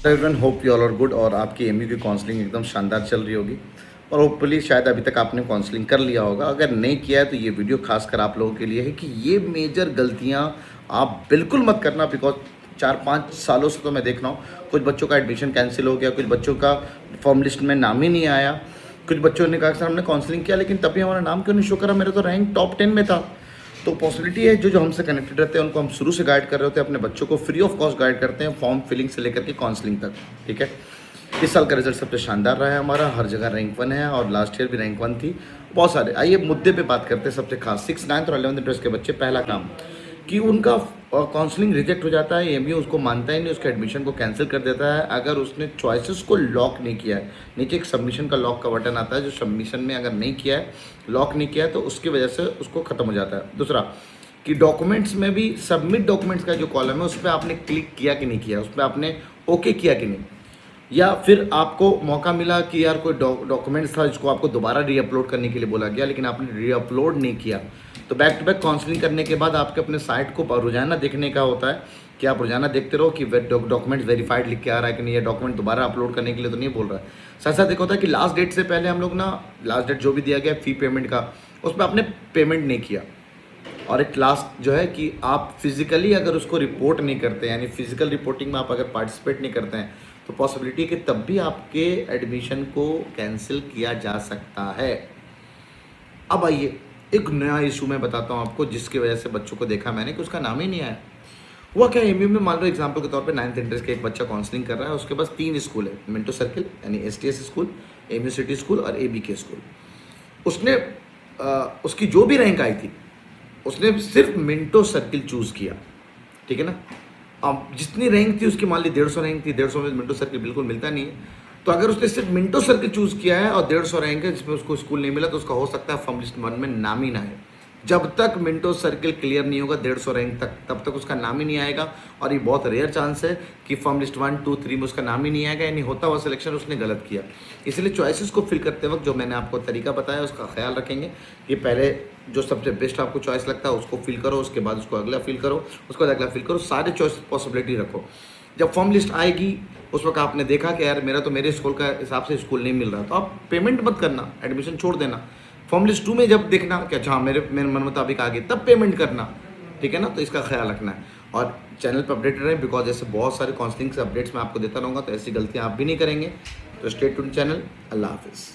Everyone hope you all are good. और आपकी MU की काउंसलिंग एकदम शानदार चल रही होगी और होपफुली शायद अभी तक आपने काउंसलिंग कर लिया होगा। अगर नहीं किया है तो ये वीडियो खासकर आप लोगों के लिए है कि ये मेजर गलतियाँ आप बिल्कुल मत करना। बिकॉज 4-5 सालों से तो मैं देख रहा हूँ कुछ बच्चों का एडमिशन कैंसिल हो गया, कुछ बच्चों का फॉर्म लिस्ट में नाम ही नहीं आया, कुछ बच्चों ने कहा सर हमने काउंसलिंग किया लेकिन तभी हमारा नाम क्यों नहीं शो करा, मेरा तो रैंक टॉप 10 में था। तो पॉसिबिलिटी है जो हमसे कनेक्टेड रहते हैं उनको हम शुरू से गाइड कर रहे होते हैं, अपने बच्चों को फ्री ऑफ कॉस्ट गाइड करते हैं फॉर्म फिलिंग से लेकर के काउंसलिंग तक। ठीक है, इस साल का रिजल्ट सबसे शानदार रहा है हमारा, हर जगह रैंक 1 है और लास्ट ईयर भी रैंक 1 थी। बहुत सारे आइए मुद्दे पे बात करते हैं। सबसे खास 6, 9 और 11th इंटरेस्ट के बच्चे, पहला काम कि उनका काउंसलिंग रिजेक्ट हो जाता है, एमयू उसको मानता ही नहीं, उसके एडमिशन को कैंसिल कर देता है अगर उसने चॉइसेस को लॉक नहीं किया है। नीचे एक सबमिशन का लॉक का बटन आता है, जो सबमिशन में अगर नहीं किया है, लॉक नहीं किया है, तो उसकी वजह से उसको ख़त्म हो जाता है। दूसरा कि डॉक्यूमेंट्स में भी सबमिट डॉक्यूमेंट्स का जो कॉलम है उस पर आपने क्लिक किया कि नहीं किया, उस पर आपने ओके किया कि नहीं, या फिर आपको मौका मिला कि यार कोई डॉक्यूमेंट्स था जिसको आपको दोबारा रीअपलोड करने के लिए बोला गया लेकिन आपने रीअपलोड नहीं किया, तो बैक टू बैक काउंसलिंग करने के बाद आपके अपने साइट को रोजाना देखने का होता है कि आप रोजाना देखते रहो कि डॉक्यूमेंट्स वेरीफाइड लिख के आ रहा है कि नहीं, या डॉक्यूमेंट दोबारा अपलोड करने के लिए तो नहीं बोल रहा है। साथ साथ एक होता है कि लास्ट डेट से पहले हम लोग ना, लास्ट डेट जो भी दिया गया फी पेमेंट का, उस पर आपने पेमेंट नहीं किया। और एक लास्ट जो है कि आप फिजिकली अगर उसको रिपोर्ट नहीं करते, यानी फिजिकल रिपोर्टिंग में आप अगर पार्टिसिपेट नहीं करते हैं, तो पॉसिबिलिटी है कि तब भी आपके एडमिशन को कैंसिल किया जा सकता है। अब आइए एक नया इशू मैं बताता हूँ आपको, जिसकी वजह से बच्चों को देखा मैंने कि उसका नाम ही नहीं आया। हुआ क्या, एमयू में मान लो एग्जाम्पल के तौर पे 9th इंटरेस्ट का एक बच्चा काउंसलिंग कर रहा है, उसके पास 3 स्कूल है, मिंटो सर्किल यानी STS school, MU city school और एबीके स्कूल। उसने उसकी जो भी रैंक आई थी उसने सिर्फ मिंटो सर्किल चूज़ किया। ठीक है ना, अब जितनी रैंक थी उसकी मान ली 150 रैंक थी, 150 में मिंटो सर्किल बिल्कुल मिलता नहीं है, तो अगर उसने सिर्फ मिंटो सर्किल चूज़ किया है और 150 रैंक है जिसमें उसको स्कूल नहीं मिला, तो उसका हो सकता है फॉर्म लिस्ट 1 में नाम ही ना है। जब तक मिंटो सर्किल क्लियर नहीं होगा 150 रैंक तक, तब तक उसका नाम ही नहीं आएगा। और ये बहुत रेयर चांस है कि फॉर्म लिस्ट 1, 2, 3 में उसका नाम ही नहीं आएगा, यानी होता हुआ सिलेक्शन उसने गलत किया। इसलिए चॉइसेस को फिल करते वक्त जो मैंने आपको तरीका बताया उसका ख्याल रखेंगे कि पहले जो सबसे बेस्ट आपको चॉइस लगता है उसको फिल करो, उसके बाद उसको अगला फिल करो, उसके बाद अगला फिल करो, सारे चॉइस पॉसिबिलिटी रखो। जब फॉर्म लिस्ट आएगी उस वक्त आपने देखा कि यार मेरा तो मेरे स्कूल का हिसाब से स्कूल नहीं मिल रहा, तो आप पेमेंट मत करना, एडमिशन छोड़ देना। फॉर्म लिस्ट 2 में जब देखना कि अच्छा मेरे मन मुताबिक आ गई, तब पेमेंट करना। ठीक है ना, तो इसका ख्याल रखना है और चैनल पर अपडेटेड रहें, बिकॉज ऐसे बहुत सारे काउंसलिंग से अपडेट्स मैं आपको देता रहूँगा, तो ऐसी गलतियाँ आप भी नहीं करेंगे। तो स्टे ट्यून्ड चैनल। अल्लाह हाफिज़।